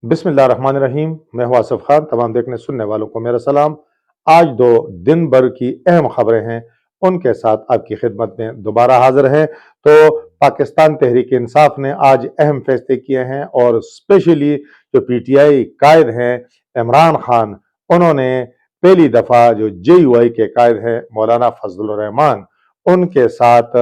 बिस्मिल्लाहिर्रहमानिर्रहीम। मैं हूं आसिफ खान। तमाम देखने सुनने वालों को मेरा सलाम। आज दो दिन भर की अहम खबरें हैं, उनके साथ आपकी खिदमत में दोबारा हाजिर है। तो पाकिस्तान तहरीक इंसाफ ने आज अहम फैसले किए हैं और स्पेशली जो पीटीआई कायद हैं इमरान खान, उन्होंने पहली दफ़ा जो जेयूआई के कायद हैं मौलाना फजलुर रहमान, उनके साथ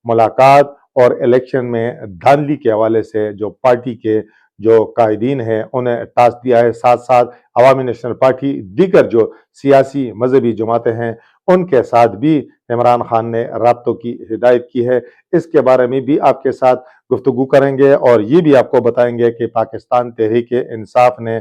मुलाकात और इलेक्शन में धांधली के हवाले से जो पार्टी के जो कायदीन हैं उन्हें टास्क दिया है। साथ साथ अवामी नेशनल पार्टी, दीगर जो सियासी मजहबी जमातें हैं, उनके साथ भी इमरान खान ने राब्तों की हिदायत की है। इसके बारे में भी आपके साथ गुफ्तगू करेंगे और ये भी आपको बताएंगे कि पाकिस्तान तहरीक इंसाफ ने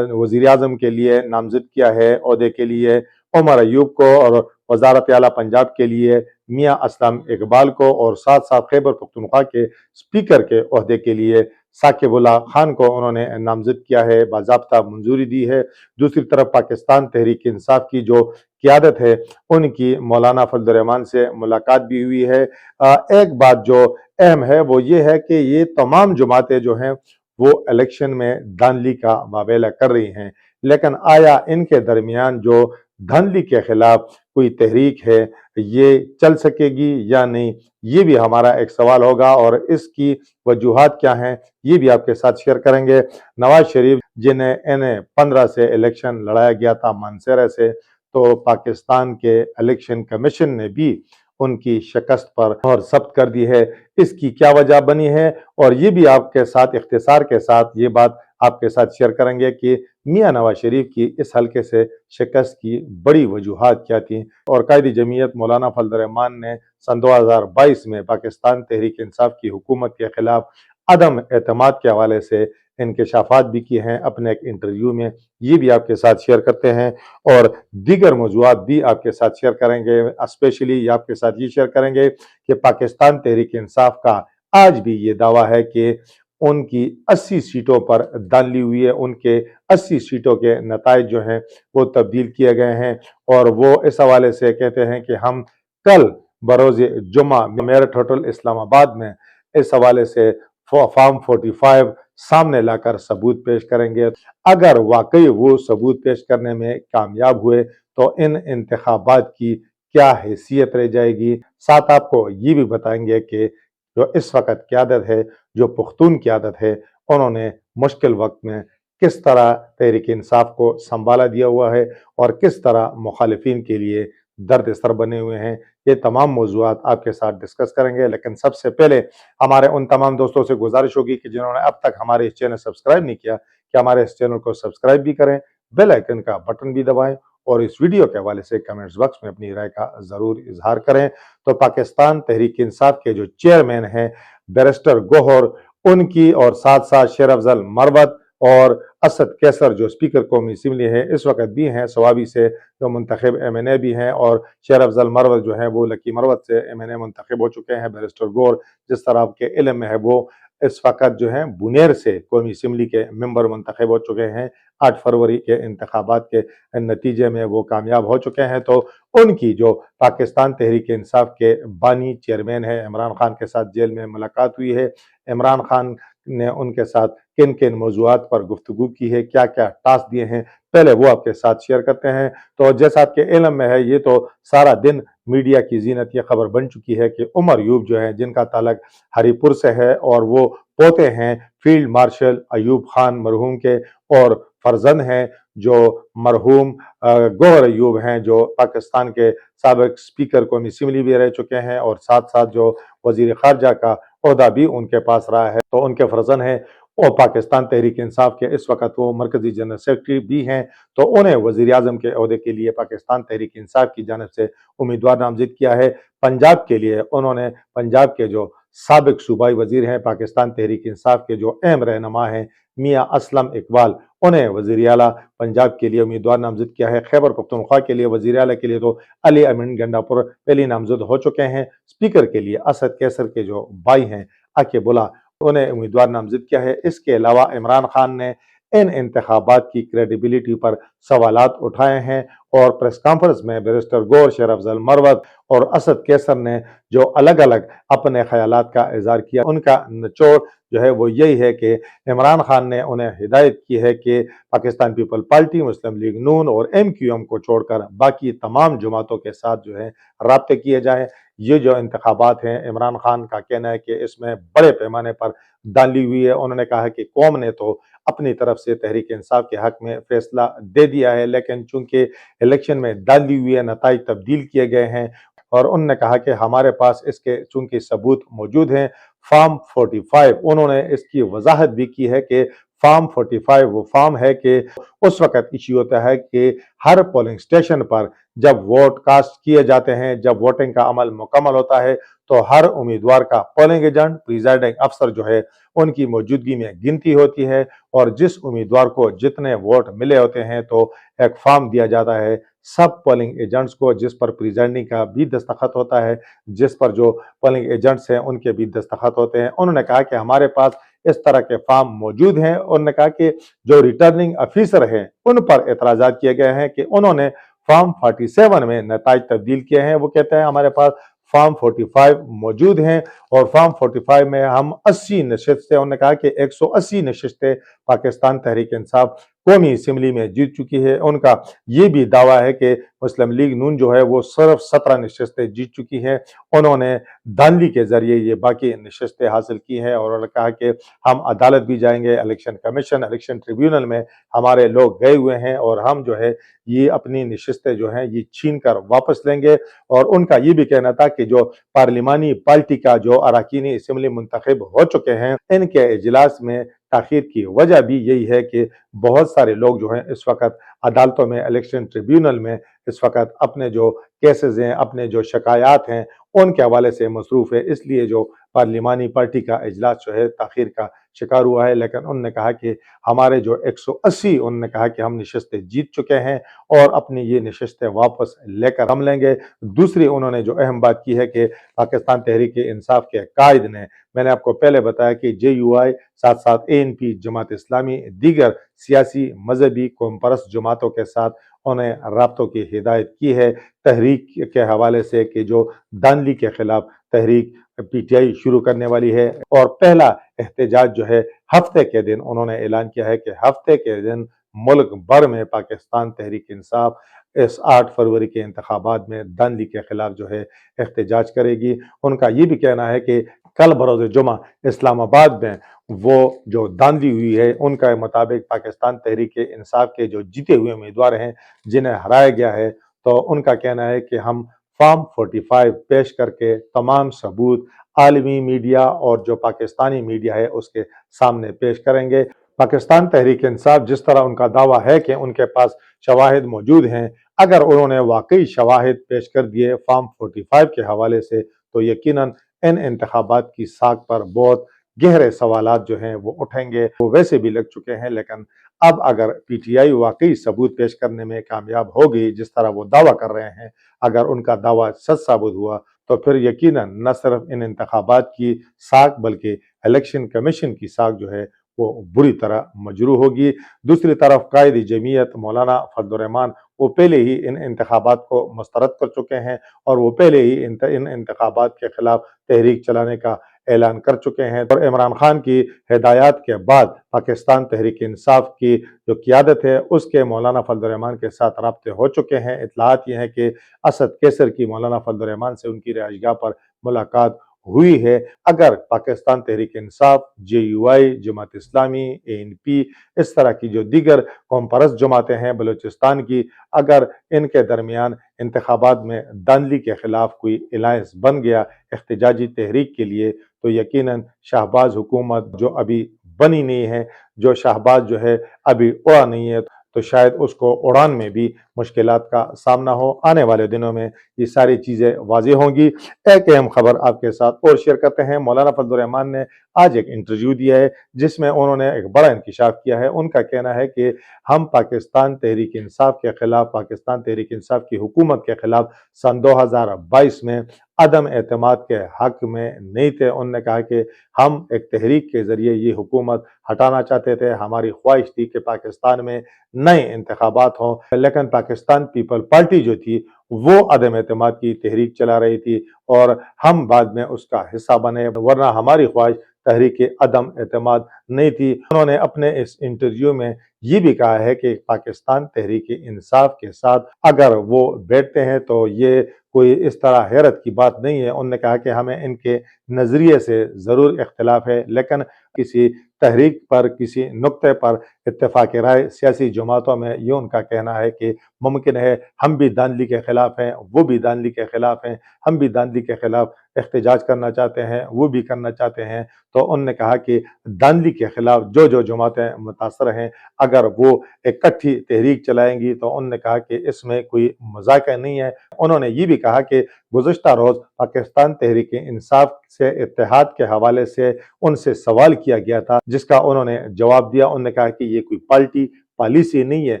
वज़ीर आज़म के लिए नामजद किया है ओहदे के लिए उमर अयूब को, और वजारत आला पंजाब के लिए मियाँ असलम इकबाल को, और साथ साथ खैबर पख्तूनख्वा के स्पीकर के ओहदे के लिए साकिबुल्लाह खान को उन्होंने नामजद किया है, बाज़ाब्ता मंजूरी दी है। दूसरी तरफ पाकिस्तान तहरीक इंसाफ की जो क़यादत है उनकी मौलाना फजलुर रहमान से मुलाकात भी हुई है। एक बात जो अहम है वो ये है कि ये तमाम जमातें जो हैं वो इलेक्शन में धांधली का मुकाबला कर रही हैं, लेकिन आया इनके दरमियान जो धांधली के खिलाफ कोई तहरीक है ये चल सकेगी या नहीं, ये भी हमारा एक सवाल होगा और इसकी वजूहात क्या हैं ये भी आपके साथ शेयर करेंगे। नवाज शरीफ जिन्हें N15 से इलेक्शन लड़ाया गया था मानसेरा से, तो पाकिस्तान के इलेक्शन कमीशन ने भी उनकी शिकस्त पर और सब्त कर दी है। इसकी क्या वजह बनी है और ये भी आपके साथ इख्तिसार के साथ ये बात आपके साथ शेयर करेंगे कि मियाँ नवाज शरीफ की इस हल्के से शिकस्त की बड़ी वजूहात क्या थी। और कायदी जमीयत मौलाना फजलुर रहमान ने सन 2022 में पाकिस्तान तहरीक इंसाफ की हुकूमत के खिलाफ अदम एतमाद के हवाले से इंकशाफात भी किए हैं अपने एक इंटरव्यू में, ये भी आपके साथ शेयर करते हैं। और दीगर मौजूआत भी आपके साथ शेयर करेंगे। स्पेशली आपके साथ ये शेयर करेंगे कि पाकिस्तान तहरीक इंसाफ का आज भी ये दावा है कि उनकी 80 सीटों पर धांधली हुई है, उनके 80 सीटों के नताइज जो हैं वो तब्दील किए गए हैं। और वो इस हवाले से कहते हैं कि हम कल बरोज़ जुमा मेरठ होटल इस्लामाबाद में इस हवाले से फॉर्म 45 सामने लाकर सबूत पेश करेंगे। अगर वाकई वो सबूत पेश करने में कामयाब हुए तो इन इंतखाबात की क्या हैसियत रह जाएगी। साथ आपको ये भी बताएंगे कि जो इस वक्त क़यादत है, जो पुख्तून क़यादत है, उन्होंने मुश्किल वक्त में किस तरह तहरीक इंसाफ को संभाला दिया हुआ है और किस तरह मुखालिफिन के लिए दर्द सर बने हुए हैं। ये तमाम मौज़ूआत आपके साथ डिस्कस करेंगे, लेकिन सबसे पहले हमारे उन तमाम दोस्तों से गुजारिश होगी कि जिन्होंने अब तक हमारे इस चैनल सब्सक्राइब नहीं किया कि हमारे इस चैनल को सब्सक्राइब भी करें, बेल आइकन का बटन भी दबाएं और इस वीडियो के हवाले से कमेंट्स बॉक्स में अपनी राय का ज़रूर इजहार करें। तो पाकिस्तान तहरीक इंसाफ के जो चेयरमैन हैं बैरिस्टर गौहर, उनकी और साथ साथ शेर अफजल मरवत और असद कैसर जो स्पीकर कौमी असम्बली है इस वक्त भी हैं, सवाबी से जो मुंतखब MNA भी हैं, और शेर अफजल मरवत जो है वो लकी मरवत से MNA मुंतखब हो चुके हैं। बैरिस्टर गौहर जिस तरह आपके इल्म में है वो इस वक्त जो है बुनेर से कौमी असम्बली के मेंबर मुंतखब हो चुके हैं। 8 फरवरी के इंतखाबात के नतीजे में वो कामयाब हो चुके हैं। तो उनकी जो पाकिस्तान तहरीक इंसाफ के बानी चेयरमैन है इमरान खान के साथ जेल में मुलाकात हुई है। इमरान खान ने उनके साथ किन किन मौज़ूआत पर गुफ्तगू की है, क्या क्या टास्क दिए हैं, पहले वो आपके साथ शेयर करते हैं। तो जैसा आपके इल्म में है ये तो सारा दिन मीडिया की जीनत ये खबर बन चुकी है कि उमर अयूब जो है जिनका ताल्लुक हरीपुर से है और वो पोते हैं फील्ड मार्शल अयूब खान मरहूम के, और फर्जंद हैं जो मरहूम गौहर अयूब हैं जो पाकिस्तान के साबिक स्पीकर कौमी असम्बली भी रह चुके हैं, और साथ साथ जो वजीर खारजा का ओहदा भी उनके पास रहा है। तो उनके फर्जंद हैं और पाकिस्तान तहरीक इंसाफ के इस वक्त वो मरकजी जनरल सेक्रेटरी भी हैं। तो उन्हें वजीर आज़म के ओहदे के लिए पाकिस्तान तहरीक इंसाफ की जानिब से उम्मीदवार नामजद किया है। पंजाब के लिए उन्होंने पंजाब के जो साबिक सूबाई वजीर हैं पाकिस्तान तहरीक इंसाफ के जो अहम रहनुमा हैं मियाँ असलम इकबाल, उन्हें वज़ीर आला पंजाब के लिए उम्मीदवार नामजद किया है। खैबर पख्तूनख्वा के लिए वज़ीर आला के लिए तो अली अमीन गंडापुर पहले नामजद हो चुके हैं। स्पीकर के लिए असद कैसर के जो भाई हैं अकीबुल्लाह, उन्हें उम्मीदवार नामजद किया है। इसके अलावा इमरान खान ने इन इंतखाबात की क्रेडिबिलिटी पर सवालात उठाए हैं और प्रेस कॉन्फ्रेंस में बैरिस्टर गौहर, शेर अफजल मरवत और असद कैसर ने जो अलग अलग अपने ख्यालात का इजहार किया, उनका निचोड़ جو ہے وہ یہی ہے کہ عمران خان نے انہیں ہدایت کی ہے کہ پاکستان پیپل پارٹی، مسلم لیگ نون اور MQM کو چھوڑ کر باقی تمام جماعتوں کے ساتھ جو ہے رابطے کیے جائیں۔ یہ جو انتخابات ہیں، عمران خان کا کہنا ہے کہ اس میں بڑے پیمانے پر دھاندلی ہوئی ہے۔ انہوں نے کہا کہ قوم نے تو اپنی طرف سے تحریک انصاف کے حق میں فیصلہ دے دیا ہے، لیکن چونکہ الیکشن میں دھاندلی ہوئی ہے، نتائج تبدیل کیے گئے ہیں، اور انہوں نے کہا کہ ہمارے پاس اس کے چونکہ ثبوت موجود ہیں۔ فارم 45 انہوں نے اس کی وضاحت بھی کی ہے کہ فارم 45 وہ فارم ہے کہ اس وقت ایشو ہوتا ہے کہ ہر پولنگ سٹیشن پر جب ووٹ کاسٹ کیے جاتے ہیں، جب ووٹنگ کا عمل مکمل ہوتا ہے تو ہر امیدوار کا پولنگ ایجنٹ، پریزائڈنگ افسر جو ہے ان کی موجودگی میں گنتی ہوتی ہے، اور جس امیدوار کو جتنے ووٹ ملے ہوتے ہیں تو ایک فارم دیا جاتا ہے سب پولنگ ایجنٹس کو، جس پر پریزائڈنگ کا بھی دستخط ہوتا ہے، جس پر جو پولنگ ایجنٹس ہیں ان کے بھی دستخط ہوتے ہیں۔ انہوں نے کہا کہ ہمارے پاس اس طرح کے فارم موجود ہیں۔ انہوں نے کہا کہ جو ریٹرننگ افیسر ہیں ان پر اعتراضات کیے گئے ہیں کہ انہوں نے فارم 47 میں نتائج تبدیل کیے ہیں۔ وہ کہتے ہیں ہمارے پاس فارم 45 موجود ہیں، اور فارم 45 میں ہم 80 نشستیں، انہوں نے کہا کہ 180 نشستیں پاکستان تحریک انصاف قومی اسمبلی میں جیت چکی ہے۔ ان کا یہ بھی دعویٰ ہے کہ مسلم لیگ نون جو ہے وہ صرف 17 نشستیں جیت چکی ہے، انہوں نے دھاندلی کے ذریعے یہ باقی نشستیں حاصل کی ہیں، اور انہوں نے کہا کہ ہم عدالت بھی جائیں گے، الیکشن کمیشن، الیکشن ٹریبیونل میں ہمارے لوگ گئے ہوئے ہیں، اور ہم جو ہے یہ اپنی نشستیں جو ہیں یہ چھین کر واپس لیں گے۔ اور ان کا یہ بھی کہنا تھا کہ جو پارلیمانی پارٹی کا جو اراکین اسمبلی منتخب ہو چکے ہیں، ان کے اجلاس میں تاخیر کی وجہ بھی یہی ہے کہ بہت سارے لوگ جو ہیں اس وقت عدالتوں میں، الیکشن ٹریبیونل میں اس وقت اپنے جو کیسز ہیں، اپنے جو شکایات ہیں ان کے حوالے سے مصروف ہے، اس لیے جو پارلیمانی پارٹی کا اجلاس جو ہے تاخیر کا شکار ہوا ہے۔ لیکن انہوں نے کہا کہ ہمارے جو 180 انہوں نے کہا کہ ہم نشستیں جیت چکے ہیں، اور اپنی یہ نشستیں واپس لے کر ہم لیں گے۔ دوسری انہوں نے جو اہم بات کی ہے کہ پاکستان تحریک انصاف کے قائد نے، میں نے آپ کو پہلے بتایا کہ JUI، ساتھ ساتھ ANP، جماعت اسلامی، دیگر سیاسی، مذہبی، قوم پرست جماعتوں کے ساتھ انہیں رابطوں کی ہدایت کی ہے تحریک کے حوالے سے کہ جو دھاندلی کے خلاف تحریک PTI شروع کرنے والی ہے، اور پہلا احتجاج جو ہے ہفتے کے دن انہوں نے اعلان کیا ہے کہ ہفتے کے دن ملک بھر میں پاکستان تحریک انصاف اس 8 فروری کے انتخابات میں دھاندلی کے خلاف جو ہے احتجاج کرے گی۔ ان کا یہ بھی کہنا ہے کہ کل بروز جمعہ اسلام آباد میں وہ جو دھاندلی ہوئی ہے ان کا مطابق پاکستان تحریک انصاف کے جو جیتے ہوئے امیدوار ہیں جنہیں ہرایا گیا ہے، تو ان کا کہنا ہے کہ ہم فارم 45 پیش کر کے تمام ثبوت عالمی میڈیا اور جو پاکستانی میڈیا ہے اس کے سامنے پیش کریں گے۔ پاکستان تحریک انصاف جس طرح ان کا دعویٰ ہے کہ ان کے پاس شواہد موجود ہیں، اگر انہوں نے واقعی شواہد پیش کر دیے فارم 45 کے حوالے سے تو یقیناً ان انتخابات کی ساکھ پر بہت گہرے سوالات جو ہیں وہ اٹھیں گے۔ وہ ویسے بھی لگ چکے ہیں، لیکن اب اگر PTI واقعی ثبوت پیش کرنے میں کامیاب ہوگی جس طرح وہ دعویٰ کر رہے ہیں، اگر ان کا دعویٰ سچ ثابت ہوا تو پھر یقیناً نہ صرف ان انتخابات کی ساکھ بلکہ الیکشن کمیشن کی ساکھ جو ہے وہ بری طرح مجروح ہوگی۔ دوسری طرف قائد جمعیت مولانا فضل الرحمان وہ پہلے ہی ان انتخابات کو مسترد کر چکے ہیں، اور وہ پہلے ہی ان انتخابات کے خلاف تحریک چلانے کا اعلان کر چکے ہیں۔ اور عمران خان کی ہدایات کے بعد پاکستان تحریک انصاف کی جو قیادت ہے اس کے مولانا فضل الرحمان کے ساتھ رابطے ہو چکے ہیں۔ اطلاعات یہ ہیں کہ اسد کیسر کی مولانا فضل الرحمان سے ان کی رہائش گاہ پر ملاقات ہوئی ہے۔ اگر پاکستان تحریک انصاف، JUI، جماعت اسلامی، ANP، اس طرح کی جو دیگر قوم پرست جماعتیں ہیں بلوچستان کی، اگر ان کے درمیان انتخابات میں دھاندلی کے خلاف کوئی الائنس بن گیا احتجاجی تحریک کے لیے، تو یقیناً شہباز حکومت جو ابھی بنی نہیں ہے، جو شہباز جو ہے ابھی اڑا نہیں ہے، تو شاید اس کو اڑان میں بھی مشکلات کا سامنا ہو۔ آنے والے دنوں میں یہ ساری چیزیں واضح ہوں گی۔ ایک اہم خبر آپ کے ساتھ اور شیئر کرتے ہیں۔ مولانا فضل الرحمان نے آج ایک انٹرویو دیا ہے جس میں انہوں نے ایک بڑا انکشاف کیا ہے۔ ان کا کہنا ہے کہ ہم پاکستان تحریک انصاف کے خلاف، پاکستان تحریک انصاف کی حکومت کے خلاف سن 2022 میں عدم اعتماد کے حق میں نہیں تھے۔ انہوں نے کہا کہ ہم ایک تحریک کے ذریعے یہ حکومت ہٹانا چاہتے تھے، ہماری خواہش تھی کہ پاکستان میں نئے انتخابات ہوں، لیکن پاکستان پیپل پارٹی جو تھی وہ عدم اعتماد کی تحریک چلا رہی تھی، اور ہم بعد میں اس کا حصہ بنے، ورنہ ہماری خواہش तहरीक अदम एतमाद नहीं थी। उन्होंने अपने इस इंटरव्यू में ये भी कहा है कि पाकिस्तान तहरीक इंसाफ के साथ अगर वो बैठते हैं तो ये कोई इस तरह हैरत की बात नहीं है। उन्होंने कहा कि हमें इनके नज़रिए से ज़रूर इख्तिलाफ है, लेकिन किसी तहरीक पर, किसी नुक्ते पर इत्तेफाक राय सियासी जमातों में ये उनका कहना है कि मुमकिन है हम भी धांधली के खिलाफ हैं, वो भी धांधली के खिलाफ हैं, हम भी धांधली के खिलाफ एहतजाज करना चाहते हैं, वो भी करना चाहते हैं। तो उन्होंने कहा कि धांधली के खिलाफ जो जो जमातें मुतासर हैं, अगर वो इकट्ठी तहरीक चलाएंगी तो उन्होंने कहा कि इसमें कोई मजाक नहीं है। उन्होंने ये भी कहा कि गुज़श्ता रोज़ पाकिस्तान तहरीक इंसाफ से इत्तेहाद के हवाले से उनसे सवाल किया गया था, जिसका उन्होंने जवाब दिया। उन्होंने कहा कि ये कोई पार्टी पॉलिसी नहीं है।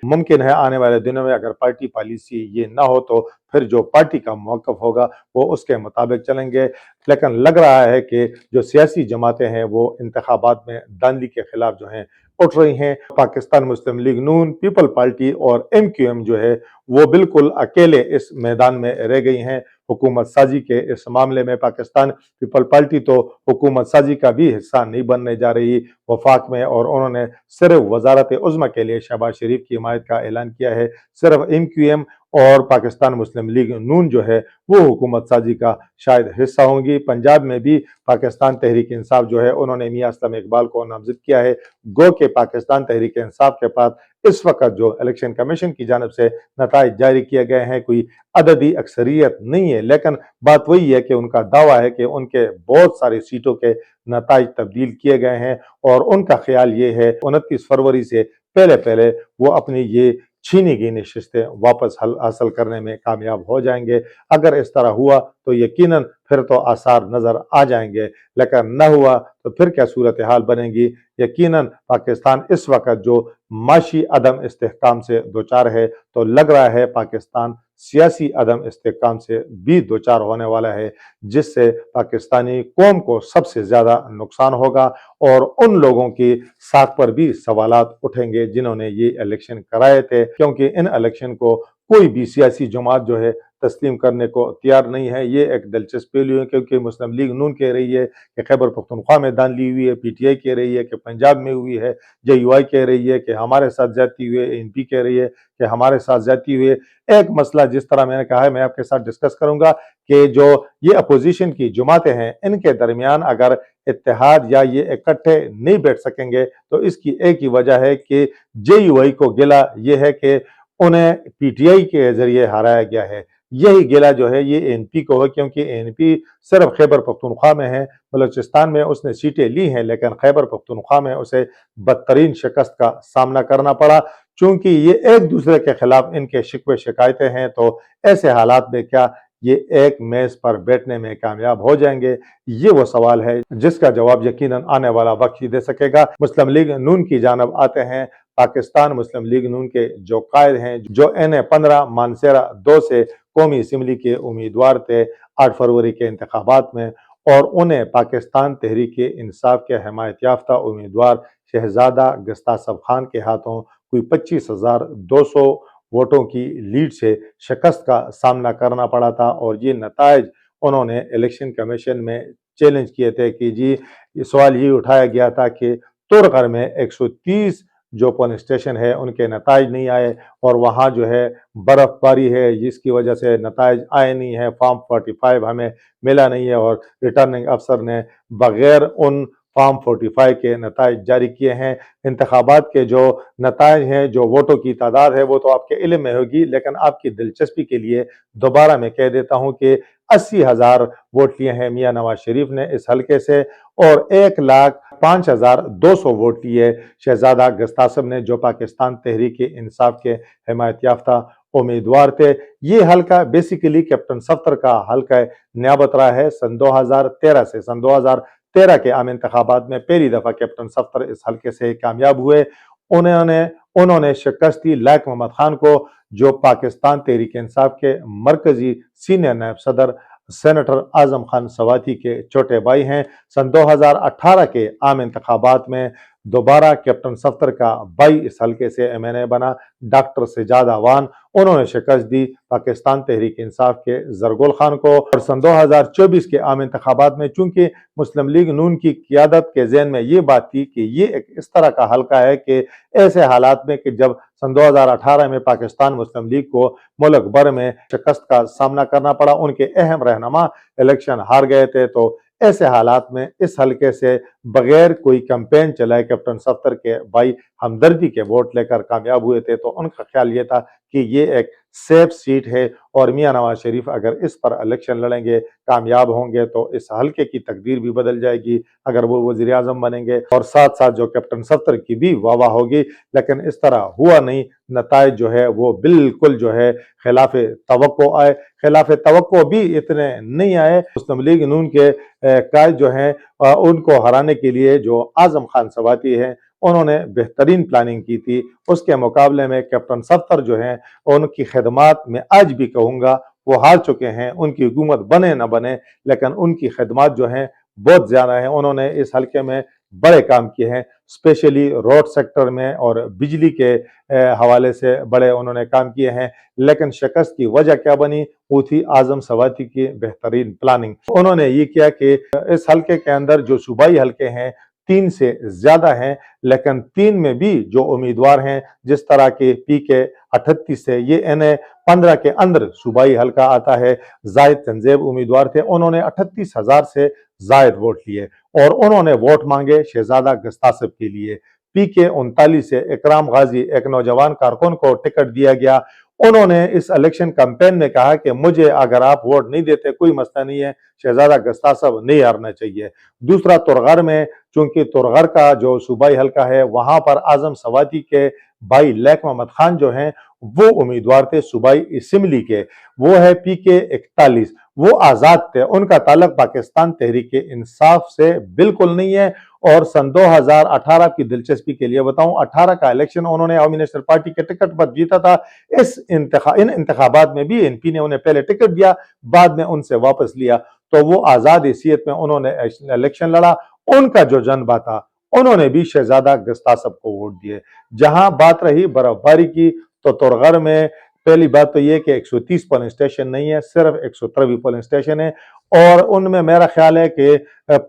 मुमकिन है आने वाले दिनों में अगर पार्टी पॉलिसी ये ना हो तो फिर जो पार्टी का मौक़िफ़ होगा वो उसके मुताबिक चलेंगे। लेकिन लग रहा है कि जो सियासी जमातें हैं वो इंतखाबात में धांधली के खिलाफ जो हैं उठ रही हैं। पाकिस्तान मुस्लिम लीग नून, पीपल पार्टी और MQM जो है वो बिल्कुल अकेले इस मैदान में रह गई हैं हुकूमत साजी के इस मामले में। पाकिस्तान पीपल पार्टी तो हुकूमत साजी का भी हिस्सा नहीं बनने जा रही वफाक में, और उन्होंने सिर्फ वजारत उज़्मा के लिए शहबाज शरीफ की हिमायत का ऐलान किया है। सिर्फ MQM और पाकिस्तान मुस्लिम लीग नून जो है वो हुकूमत साजी का शायद हिस्सा होंगी। पंजाब में भी पाकिस्तान तहरीक इंसाफ जो है उन्होंने मियां असलम इकबाल को नामजद किया है। गो के पाकिस्तान तहरीक इंसाफ के पास इस वक्त जो इलेक्शन कमीशन की जानिब से नताइज जारी किए गए हैं कोई अददी अक्सरियत नहीं है, लेकिन बात वही है कि उनका दावा है कि उनके बहुत सारी सीटों के नताइज तब्दील किए गए हैं, और उनका ख्याल ये है 29 फरवरी से पहले पहले वो अपनी ये छीनी गई नशिस्तें वापस हासिल करने में कामयाब हो जाएंगे। अगर इस तरह हुआ तो यकीनन फिर तो आसार नजर आ जाएंगे, लेकिन न हुआ तो फिर क्या सूरत हाल बनेगी। यकीनन पाकिस्तान इस वक्त जो माशी अदम इस्तेहकाम से दोचार है, तो लग रहा है पाकिस्तान सियासी अदम इस्तेहकाम से भी दोचार होने वाला है, जिससे पाकिस्तानी कौम को सबसे ज्यादा नुकसान होगा, और उन लोगों की साख पर भी सवालात उठेंगे जिन्होंने ये इलेक्शन कराए थे, क्योंकि इन इलेक्शन को कोई भी सियासी जमात जो है तस्लीम करने को तैयार नहीं है। ये एक दिलचस्प पहलू है, क्योंकि मुस्लिम लीग नून कह रही है कि खैबर पख्तूनख्वा में धांधली हुई है, PTI कह रही है कि पंजाब में हुई है, JUI कह रही है कि हमारे साथ ज्यादती हुई है, NP कह रही है कि हमारे साथ ज्यादती हुई है। एक मसला जिस तरह मैंने कहा है मैं आपके साथ डिस्कस करूंगा कि जो ये अपोजिशन की जमातें हैं इनके दरमियान अगर इत्तेहाद या ये इकट्ठे नहीं बैठ सकेंगे तो इसकी एक ही वजह है कि JUI को गिला ये है कि उन्हें PTI के जरिए हराया गया है। यही गिला जो है ये NP को है, क्योंकि NP सिर्फ खैबर पख्तूनख्वा में है, बलूचिस्तान में उसने सीटें ली हैं, लेकिन खैबर पख्तूनख्वा में उसे बदतरीन शिकस्त का सामना करना पड़ा। चूंकि ये एक दूसरे के खिलाफ इनके शिकवे शिकायतें हैं, तो ऐसे हालात में क्या ये एक मेज पर बैठने में कामयाब हो जाएंगे? ये वो सवाल है जिसका जवाब यकीनन आने वाला वक्त ही दे सकेगा। मुस्लिम लीग नून की जानब आते हैं। पाकिस्तान मुस्लिम लीग नून के जो कायद हैं, जो NA-15 मानसेरा 2 से कौमी असम्बली के उम्मीदवार थे 8 फरवरी के इंतखाबात में, और उन्हें पाकिस्तान तहरीक इंसाफ के हिमायत याफ्ता उम्मीदवार शहजादा गस्तासब खान के हाथों कोई 25,200 वोटों की लीड से शिकस्त का सामना करना पड़ा था। और ये नताइज उन्होंने इलेक्शन कमीशन में चैलेंज किए थे कि जी ये सवाल ये उठाया गया था कि तुरगर में 130 जो पोलिंग स्टेशन है उनके नताइज नहीं आए, और वहाँ जो है बर्फबारी है जिसकी वजह से नताइज आए नहीं है। फॉर्म 45 हमें मिला नहीं है, और रिटर्निंग अफसर ने बगैर उन फॉर्म 45 के नताइज जारी किए हैं। इंतखाबात के जो नताइज हैं, जो वोटों की तादाद है वो तो आपके इल्म में होगी, लेकिन आपकी दिलचस्पी के लिए दोबारा मैं कह देता हूँ कि 80,000 वोट लिए हैं मियां नवाज शरीफ ने इस हल्के से, और 1,05,200 वोट लिए शहजादा गस्तासब ने, जो पाकिस्तान तहरीक इंसाफ के हिमायत याफ्ता उम्मीदवार थे। ये हल्का बेसिकली कैप्टन सफ्तर का हल्का नियाबत रहा है सन 2013 से। सन 2013 के आम इंतखाबात में पहली दफा कैप्टन सफ्तर इस हल्के से कामयाब हुए। उन्होंने शिकस्त दी लायक मोहम्मद खान को, जो पाकिस्तान तहरीक इंसाफ के मरकजी सीनियर नायब सदर सेनेटर आजम खान सवाती के छोटे भाई हैं। सन 2018 के आम इंतखाबात में दोबारा कैप्टन सफ्तर का भाई इस हल्के से MNA बना, डॉक्टर सजाद अवान। उन्होंने शिकस्त दी पाकिस्तान तहरीक इंसाफ के जरगुल खान को। और सन 2024 के आम इंतखाबात में चूंकि मुस्लिम लीग नून की क़यादत के ज़हन में ये बात थी कि ये एक इस तरह का हल्का है कि ऐसे हालात में कि जब सन 2018 में पाकिस्तान मुस्लिम लीग को मुल्क भर में शिकस्त का सामना करना पड़ा, उनके अहम रहनुमा इलेक्शन हार गए थे, तो ऐसे हालात में इस हल्के से बगैर कोई कैंपेन चलाए कैप्टन सफ्तर के भाई हमदर्दी के वोट लेकर कामयाब हुए थे। तो उनका ख्याल ये था कि ये एक सेफ सीट है और मियां नवाज शरीफ अगर इस पर इलेक्शन लड़ेंगे, कामयाब होंगे, तो इस हल्के की तकदीर भी बदल जाएगी अगर वो वजीर आजम बनेंगे, और साथ साथ जो कैप्टन सफ्तर की भी वाह वाह होगी। लेकिन इस तरह हुआ नहीं, नताइज जो है वो बिल्कुल जो है खिलाफ तवक्को आए। खिलाफ तवक्को भी इतने नहीं आए। मुस्लिम लीग नून के कायद जो हैं उनको हराने के लिए जो आजम खान सवाती हैं उन्होंने बेहतरीन प्लानिंग की थी। उसके मुकाबले में कैप्टन सफ्तर जो हैं उनकी खिदमात में आज भी कहूँगा वो हार चुके हैं। उनकी हुकूमत बने न बने, लेकिन उनकी खिदमात जो हैं बहुत ज़्यादा हैं। उन्होंने इस हल्के में बड़े काम किए हैं, स्पेशली रोड सेक्टर में और बिजली के हवाले से बड़े उन्होंने काम किए हैं। लेकिन शिकस्त की वजह क्या बनी? वो थी आजम सवाती की बेहतरीन प्लानिंग। उन्होंने ये किया कि इस हल्के के अंदर जो सूबाई हल्के हैं 3 से ज्यादा हैं, लेकिन 3 में भी जो उम्मीदवार हैं, जिस तरह के PK 38 से ये NA 15 के अंदर सूबाई हल्का आता है, जायद तंजेब उम्मीदवार थे। उन्होंने 38,000 से जायद वोट लिए और उन्होंने वोट मांगे शहजादा गस्तासिब के लिए। PK 39 से इकराम गाजी एक नौजवान कारकुन को टिकट दिया गया। उन्होंने इस इलेक्शन कैंपेन में कहा कि मुझे अगर आप वोट नहीं देते कोई मसला नहीं है, शहजादा गस्तासिब नहीं हारना चाहिए। दूसरा तुरगर में, चूंकि तुरगर का जो सूबाई हल्का है वहां पर आजम सवाती के भाई लैक मोहम्मद खान जो हैं वो उम्मीदवार थे सूबाई असम्बली के, वो है PK 41। वो आजाद थे, उनका ताल्लुक पाकिस्तान तहरीक इंसाफ से बिल्कुल नहीं है। और सन 2018 की दिलचस्पी के लिए बताऊं, 18 का इलेक्शन उन्होंने अवामी नेशनल पार्टी के टिकट पर जीता था। इन इंतखाबात में भी NP ने उन्हें पहले टिकट दिया, बाद में उनसे वापस लिया, तो वो आजाद हैसियत में उन्होंने इलेक्शन लड़ा। उनका जो जनबा था उन्होंने भी शहजादा गस्तासिब को वोट दिए। जहां बात रही बर्फबारी की, तो तुरगर में पहली बात तो ये कि 130 पोलिंग स्टेशन नहीं है, सिर्फ 123 पोलिंग स्टेशन है। और उनमें मेरा ख्याल है कि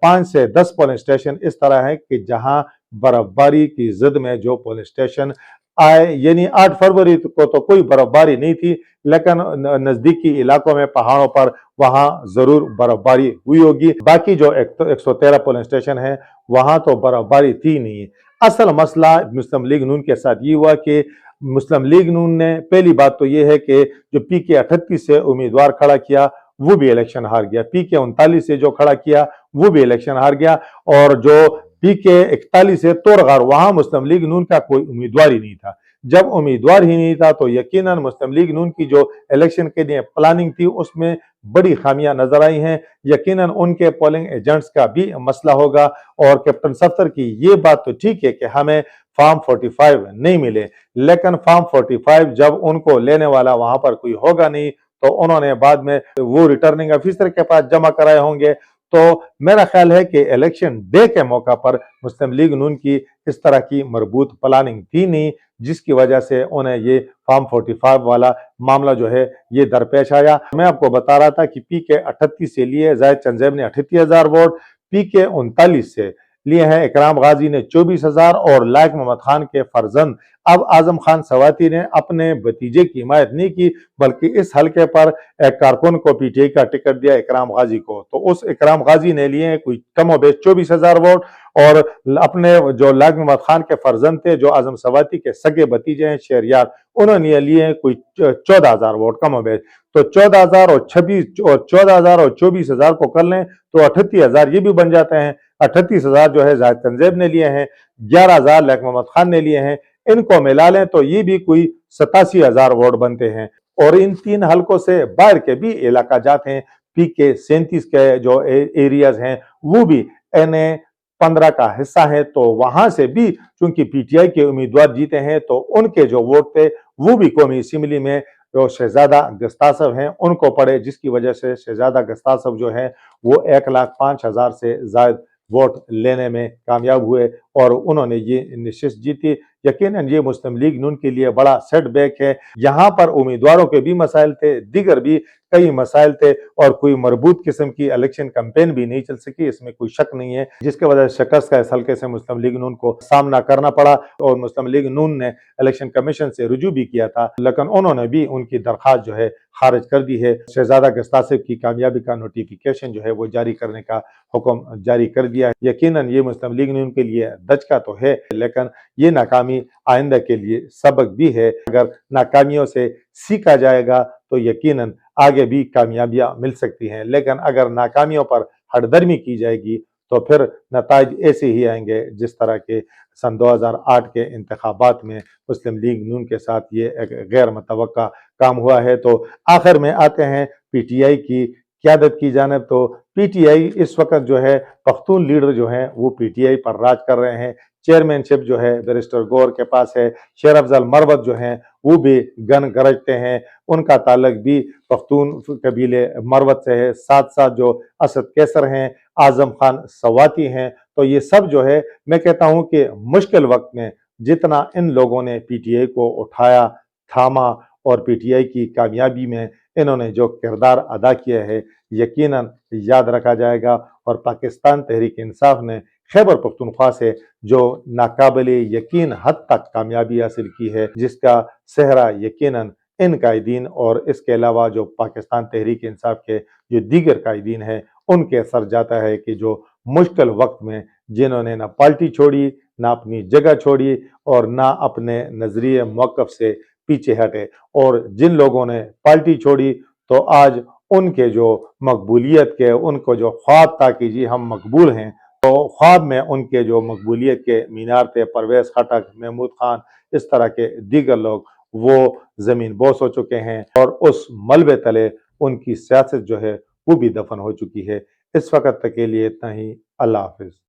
5 से 10 पोलिंग स्टेशन इस तरह है कि जहां बर्फबारी की जिद में जो पोलिंग स्टेशन आए, यानी 8 फरवरी को तो कोई बर्फबारी नहीं थी, लेकिन नजदीकी इलाकों में पहाड़ों पर वहां जरूर बर्फबारी हुई होगी। बाकी जो 113 पोलिंग स्टेशन है वहां तो बर्फबारी थी नहीं। असल मसला मुस्लिम लीग नून के साथ ये हुआ कि मुस्लिम लीग नून ने पहली बात तो ये है कि जो PK 38 से उम्मीदवार खड़ा किया वो भी इलेक्शन हार गया। PK 39 से जो खड़ा किया वो भी इलेक्शन हार गया। और जो PK 41 से तुरगर, वहां मुस्लिम लीग नून का कोई उम्मीदवार ही नहीं था। जब उम्मीदवार ही नहीं था तो यकीनन मुस्लिम लीग नून की जो इलेक्शन के लिए प्लानिंग थी उसमें बड़ी खामियां नजर आई हैं। यकीनन उनके पोलिंग एजेंट्स का भी मसला होगा। और कैप्टन सफ्तर की ये बात तो ठीक है कि हमें फॉर्म 45 नहीं मिले, लेकिन फॉर्म 45 जब उनको लेने वाला वहां पर कोई होगा नहीं तो उन्होंने बाद में वो रिटर्निंग ऑफिसर के पास जमा कराए होंगे। तो मेरा ख्याल है कि इलेक्शन डे के मौका पर मुस्लिम लीग नून की इस तरह की मरबूत प्लानिंग थी नहीं, जिसकी वजह से उन्हें ये फॉर्म 45 वाला मामला जो है ये दरपेश आया। मैं आपको बता रहा था कि PK 38 से लिए जायद तंजेब ने 38,000 वोट, PK 39 से लिए हैं इकराम गाजी ने 24,000 और लायक मोहम्मद खान के फर्जंद अब आजम खान सवाती ने अपने भतीजे की हिमायत नहीं की, बल्कि इस हल्के पर एक कारकुन को PTI का टिकट दिया इकराम गाजी को। तो उस इकराम गाजी ने लिए कोई कम और बेश 24,000 वोट। और अपने जो लायक मोहम्मद खान के फर्जंद थे जो आजम सवाती के सगे भतीजे हैं शहरियार, उन्होंने लिए कोई 14,000 वोट कम और बेश। तो 14,000 और 26 और 14,000 और 24,000 को कर लें तो 38,000 ये भी बन जाते हैं। 38,000 जो है जायद तंजेब ने लिए हैं, 11,000 लायक मोहम्मद खान ने लिए हैं, इनको मिला लें तो ये भी कोई 87,000 वोट बनते हैं। और इन 3 हलकों से बाहर के भी इलाका जाते हैं, PK 37 के जो एरियाज हैं वो भी NA 15 का हिस्सा है, तो वहां से भी चूंकि PTI के उम्मीदवार जीते हैं तो उनके जो वोट थे वो भी कौमी असेंबली में जो शहजादा गस्तासिब हैं उनको पड़े, जिसकी वजह से शहजादा गस्तासिब जो है वो 1,05,000 से जायद वोट लेने में कामयाब हुए और उन्होंने ये नशिस्त जीती। यकीनन ये मुस्लिम लीग नून के लिए बड़ा सेटबैक है। यहाँ पर उम्मीदवारों के भी मसाइल थे, दीगर भी कई मसाइल थे और कोई मरबूत किस्म की इलेक्शन कैंपेन भी नहीं चल सकी, इसमें कोई शक नहीं है, जिसके वजह से शिकस्त का इस हल्के से मुस्लिम लीग नून को सामना करना पड़ा। और मुस्लिम लीग नून ने इलेक्शन कमीशन से रुजू भी किया था, लेकिन उन्होंने भी उनकी दरख्वास्त जो है खारिज कर दी है। शहजादा गस्तासिब की कामयाबी का नोटिफिकेशन जो है वो जारी करने का हुक्म जारी कर दिया है। यकीनन ये मुस्लिम लीग नून के लिए दचका तो है, लेकिन ये नाकामी आइंदा के लिए सबक भी है। अगर नाकामियों से सीखा जाएगा तो यकीनन आगे भी कामयाबियां मिल सकती हैं, लेकिन अगर नाकामियों पर हटदर्मी की जाएगी तो फिर नताइज ऐसे ही आएंगे जिस तरह के सन 2008 के इंतखाबात में मुस्लिम लीग नून के साथ ये एक गैर मुतवक्का काम हुआ है। तो आखिर में आते हैं पीटीआई की क़यादत की जानिब। तो पीटीआई इस वक्त जो है पख्तून लीडर जो हैं वो पीटीआई पर राज कर रहे हैं। चेयरमैनशिप जो है बैरिस्टर गौर के पास है। शेर अफजल मरवत जो हैं वो भी गन गरजते हैं, उनका ताल्लुक भी पख्तून कबीले मरवत से है। साथ साथ जो असद कैसर हैं, आजम खान सवाती हैं, तो ये सब जो है मैं कहता हूं कि मुश्किल वक्त में जितना इन लोगों ने पीटीआई को उठाया, थामा और पीटीआई की कामयाबी में इन्होंने जो किरदार अदा किया है यकीनन याद रखा जाएगा। और पाकिस्तान तहरीक इंसाफ ने खैबर पख्तूनख्वा से जो नाकाबिले यकीन हद तक कामयाबी हासिल की है, जिसका सेहरा यकीनन इन कायदीन और इसके अलावा जो पाकिस्तान तहरीक इंसाफ के जो दीगर कायदीन हैं उनके सर जाता है कि जो मुश्किल वक्त में जिन्होंने ना पार्टी छोड़ी, ना अपनी जगह छोड़ी और ना अपने नजरिए मौक़िफ़ से पीछे हटे। और जिन लोगों ने पार्टी छोड़ी तो आज उनके जो मकबूलियत के उनको जो ख्वाब था कि जी हम मकबूल हैं, तो ख्वाब में उनके जो मकबूलियत के मीनार थे, परवेज़ खटक, महमूद खान, इस तरह के दीगर लोग वो ज़मीन बोस हो चुके हैं और उस मलबे तले उनकी सियासत जो है वो भी दफन हो चुकी है। इस वक्त तक के लिए इतना ही। अल्लाह हाफिज़।